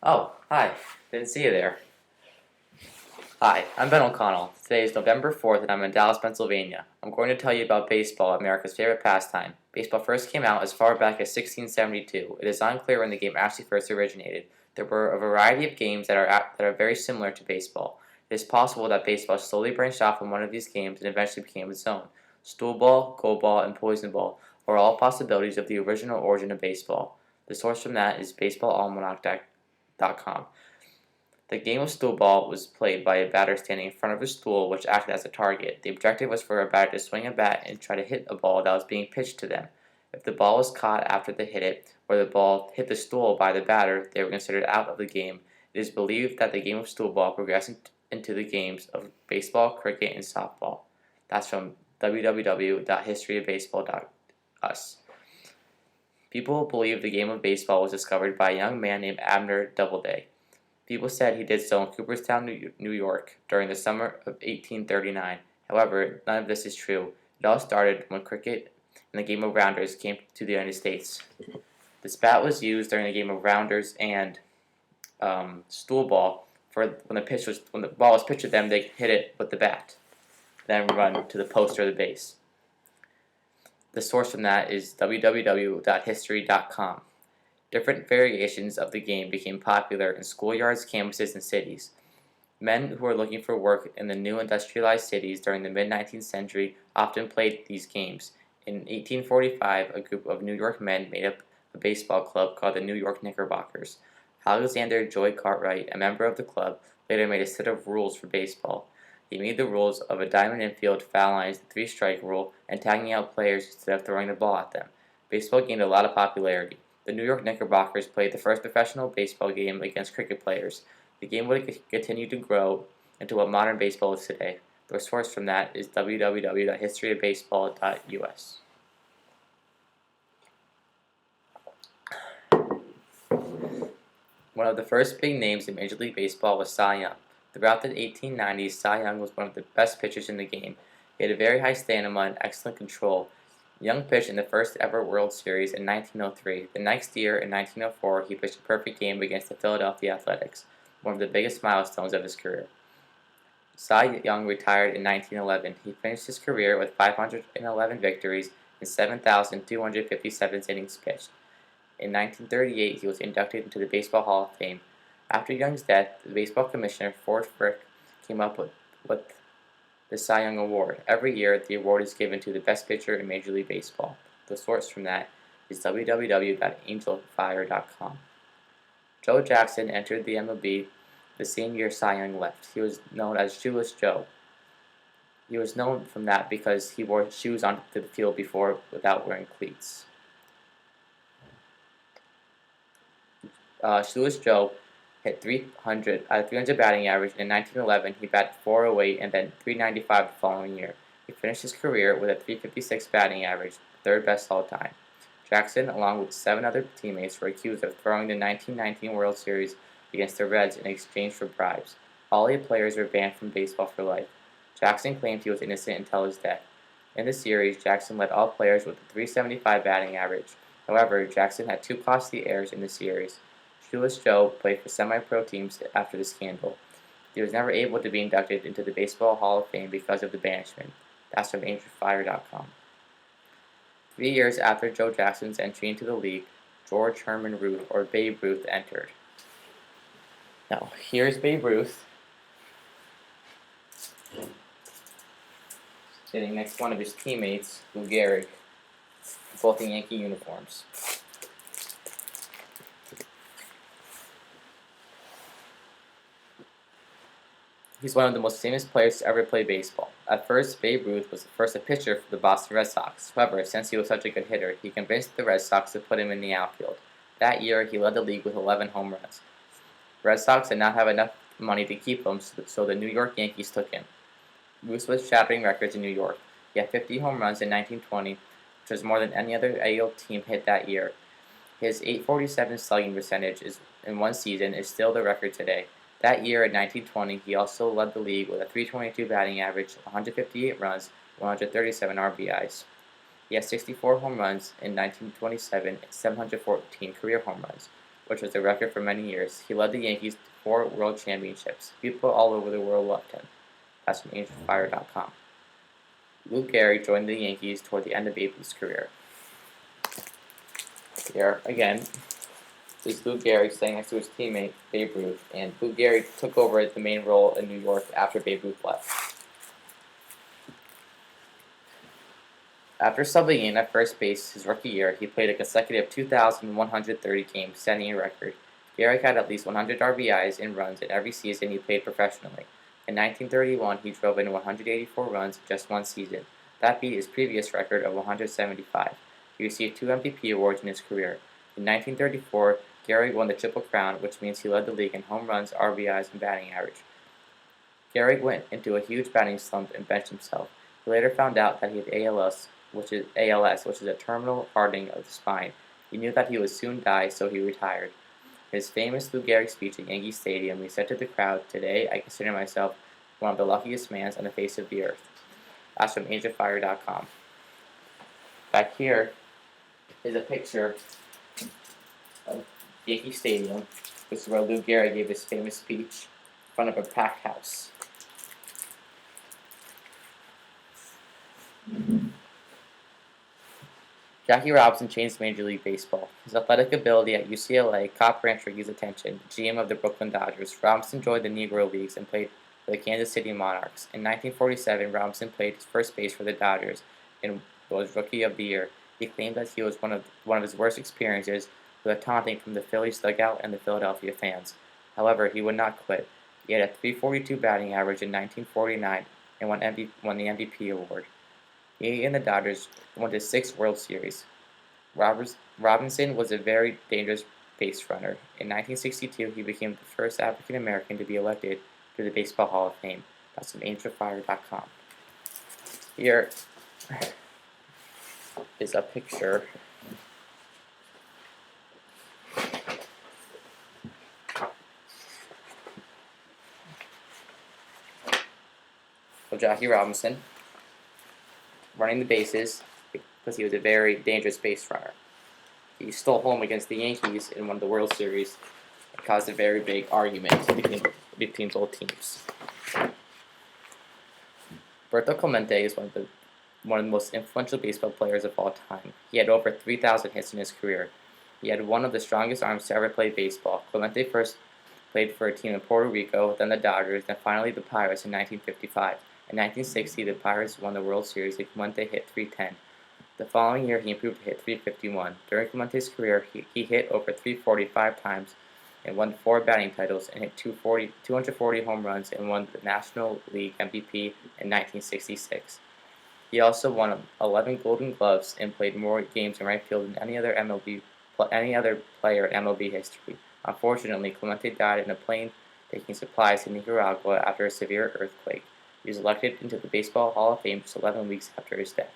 Oh, hi. Didn't see you there. Hi, I'm Ben O'Connell. Today is November 4th and I'm in Dallas, Pennsylvania. I'm going to tell you about baseball, America's favorite pastime. Baseball first came out as far back as 1672. It is unclear when the game actually first originated. There were a variety of games that are very similar to baseball. It is possible that baseball slowly branched off from one of these games and eventually became its own. Stool ball, go ball, and poison ball are all possibilities of the original origin of baseball. The source from that is baseballalmanac.com. The game of stool ball was played by a batter standing in front of a stool which acted as a target. The objective was for a batter to swing a bat and try to hit a ball that was being pitched to them. If the ball was caught after they hit it, or the ball hit the stool by the batter, they were considered out of the game. It is believed that the game of stool ball progressed into the games of baseball, cricket, and softball. That's from www.historyofbaseball.us. People believe the game of baseball was discovered by a young man named Abner Doubleday. People said he did so in Cooperstown, New York, during the summer of 1839. However, none of this is true. It all started when cricket and the game of rounders came to the United States. This bat was used during the game of rounders and stool ball for when the ball was pitched at them, they hit it with the bat, then run to the post or the base. The source from that is www.history.com. Different variations of the game became popular in schoolyards, campuses, and cities. Men who were looking for work in the new industrialized cities during the mid-19th century often played these games. In 1845, a group of New York men made up a baseball club called the New York Knickerbockers. Alexander Joy Cartwright, a member of the club, later made a set of rules for baseball. He made the rules of a diamond infield, foul lines, the three-strike rule, and tagging out players instead of throwing the ball at them. Baseball gained a lot of popularity. The New York Knickerbockers played the first professional baseball game against cricket players. The game would continue to grow into what modern baseball is today. The source from that is www.historyofbaseball.us. One of the first big names in Major League Baseball was Cy Young. Throughout the 1890s, Cy Young was one of the best pitchers in the game. He had a very high stamina and excellent control. Young pitched in the first ever World Series in 1903. The next year, in 1904, he pitched a perfect game against the Philadelphia Athletics, one of the biggest milestones of his career. Cy Young retired in 1911. He finished his career with 511 victories and 7,257 innings pitched. In 1938, he was inducted into the Baseball Hall of Fame. After Young's death, the baseball commissioner, Ford Frick, came up with the Cy Young Award. Every year, the award is given to the best pitcher in Major League Baseball. The source from that is www.angelfire.com. Joe Jackson entered the MLB the same year Cy Young left. He was known as Shoeless Joe. He was known from that because he wore shoes onto the field before without wearing cleats. Shoeless Joe hit 300 batting average, and in 1911 he batted 408 and then 395 the following year. He finished his career with a 356 batting average, third best all time. Jackson, along with 7 other teammates, were accused of throwing the 1919 World Series against the Reds in exchange for bribes. All 8 players were banned from baseball for life. Jackson claimed he was innocent until his death. In the series, Jackson led all players with a 375 batting average. However, Jackson had 2 costly errors in the series. Shoeless Joe played for semi-pro teams after the scandal. He was never able to be inducted into the Baseball Hall of Fame because of the banishment. That's from AngelFire.com. 3 years after Joe Jackson's entry into the league, George Herman Ruth, or Babe Ruth, entered. Now, here's Babe Ruth sitting next to one of his teammates, Lou Gehrig, both in Yankee uniforms. He's one of the most famous players to ever play baseball. At first, Babe Ruth was first a pitcher for the Boston Red Sox. However, since he was such a good hitter, he convinced the Red Sox to put him in the outfield. That year, he led the league with 11 home runs. The Red Sox did not have enough money to keep him, so the New York Yankees took him. Ruth was shattering records in New York. He had 50 home runs in 1920, which was more than any other AL team hit that year. His .847 slugging percentage in one season is still the record today. That year in 1920, he also led the league with a .322 batting average, 158 runs, 137 RBIs. He had 64 home runs in 1927 and 714 career home runs. which was a record for many years. He led the Yankees to 4 World Championships. People all over the world loved him. That's from AngelFire.com. Lou Gehrig joined the Yankees toward the end of Babe Ruth's career. Here, again, is Lou Gehrig standing next to his teammate, Babe Ruth, and Lou Gehrig took over the main role in New York after Babe Ruth left. After subbing in at first base his rookie year, he played a consecutive 2,130 games, setting a record. Gehrig had at least 100 RBIs and runs in every season he played professionally. In 1931, he drove in 184 runs in just one season. That beat his previous record of 175. He received 2 MVP awards in his career. In 1934, Gehrig won the Triple Crown, which means he led the league in home runs, RBIs, and batting average. Gehrig went into a huge batting slump and benched himself. He later found out that he had ALS, which is a terminal hardening of the spine. He knew that he would soon die, so he retired. In his famous Lou Gehrig speech at Yankee Stadium, he said to the crowd, "Today, I consider myself one of the luckiest men on the face of the earth." That's from AngelFire.com. Back here is a picture of Yankee Stadium. This is where Lou Gehrig gave his famous speech in front of a packed house. Jackie Robinson changed Major League Baseball. His athletic ability at UCLA caught Branch Rickey's attention, GM of the Brooklyn Dodgers. Robinson joined the Negro Leagues and played for the Kansas City Monarchs. In 1947, Robinson played first base for the Dodgers and was Rookie of the Year. He claimed that he was one of his worst experiences with the taunting from the Phillies dugout and the Philadelphia fans. However, he would not quit. He had a .342 batting average in 1949 and won the MVP award. He and the Dodgers won his 6th World Series. Robinson was a very dangerous base runner. In 1962, he became the first African American to be elected to the Baseball Hall of Fame. That's from AngelFire.com. Here is a picture of Jackie Robinson running the bases because he was a very dangerous base runner. He stole home against the Yankees in one of the World Series and caused a very big argument between both teams. Berto Clemente is one of the most influential baseball players of all time. He had over 3,000 hits in his career. He had one of the strongest arms to ever play baseball. Clemente first played for a team in Puerto Rico, then the Dodgers, then finally the Pirates in 1955. In 1960, the Pirates won the World Series and Clemente hit .310. The following year, he improved to hit .351. During Clemente's career, he hit over .345 times and won 4 batting titles and hit 240 home runs and won the National League MVP in 1966. He also won 11 Golden Gloves and played more games in right field than any other player in MLB history. Unfortunately, Clemente died in a plane taking supplies to Nicaragua after a severe earthquake. He was elected into the Baseball Hall of Fame just 11 weeks after his death.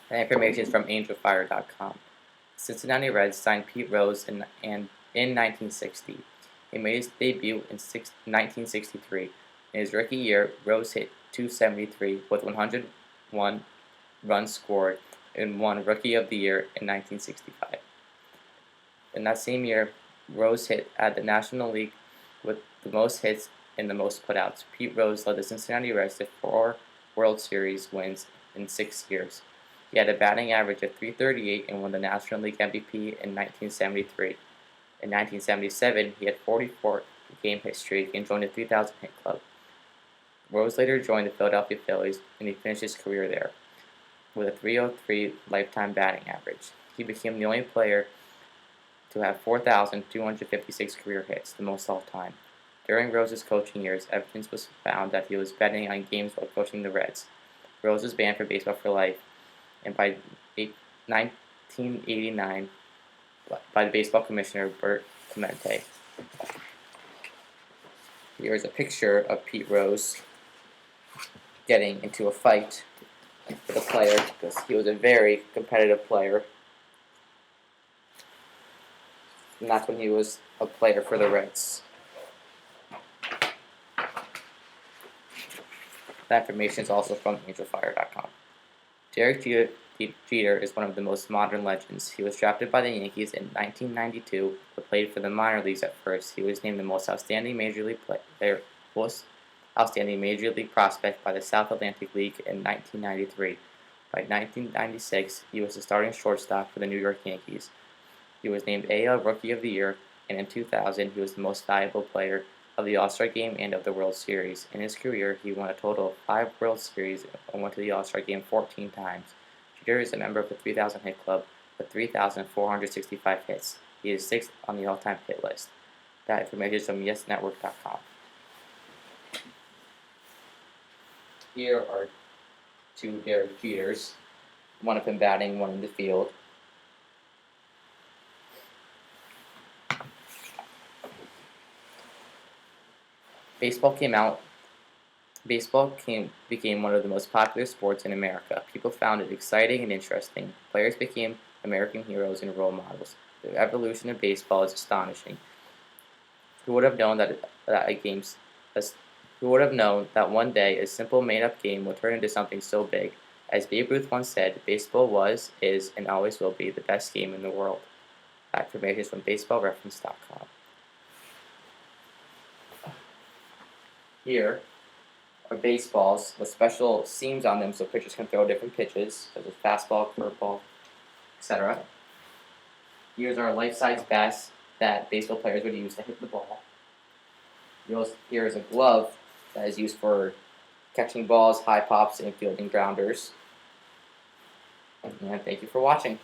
The information is from AngelFire.com. Cincinnati Reds signed Pete Rose in 1960. He made his debut in 1963. In his rookie year, Rose hit .273 with 101 runs scored and won Rookie of the Year in 1965. In that same year, Rose hit at the National League with the most hits and the most putouts. Pete Rose led the Cincinnati Reds to 4 World Series wins in 6 years. He had a batting average of .338 and won the National League MVP in 1973. In 1977, he had 44-game hit streak and joined the 3,000 hit club. Rose later joined the Philadelphia Phillies, and he finished his career there with a .303 lifetime batting average. He became the only player to have 4,256 career hits, the most all time. During Rose's coaching years, evidence was found that he was betting on games while coaching the Reds. Rose was banned from baseball for life, and by 1989, by the baseball commissioner Bert Clemente. Here is a picture of Pete Rose getting into a fight with a player because he was a very competitive player. And that's when he was a player for the Reds. That information is also from AngelFire.com. Derek Jeter is one of the most modern legends. He was drafted by the Yankees in 1992, but played for the minor leagues at first. He was named the most outstanding major league prospect by the South Atlantic League in 1993. By 1996, he was the starting shortstop for the New York Yankees. He was named AL Rookie of the Year, and in 2000, he was the most valuable player of the All-Star Game and of the World Series. In his career, he won a total of 5 World Series and went to the All-Star Game 14 times. Jeter is a member of the 3,000 hit club with 3,465 hits. He is 6th on the all-time hit list. That information is from YesNetwork.com. Here are 2 Derek Jeters, one of him batting, one in the field. Became one of the most popular sports in America. People found it exciting and interesting. Players became American heroes and role models. The evolution of baseball is astonishing. Who would have known who would have known that one day a simple made-up game would turn into something so big? As Babe Ruth once said, baseball was, is, and always will be the best game in the world. That information is from BaseballReference.com. Here are baseballs with special seams on them so pitchers can throw different pitches, such as fastball, curveball, etc. Here's our life-size bats that baseball players would use to hit the ball. Here is a glove that is used for catching balls, high pops, and fielding grounders. And thank you for watching.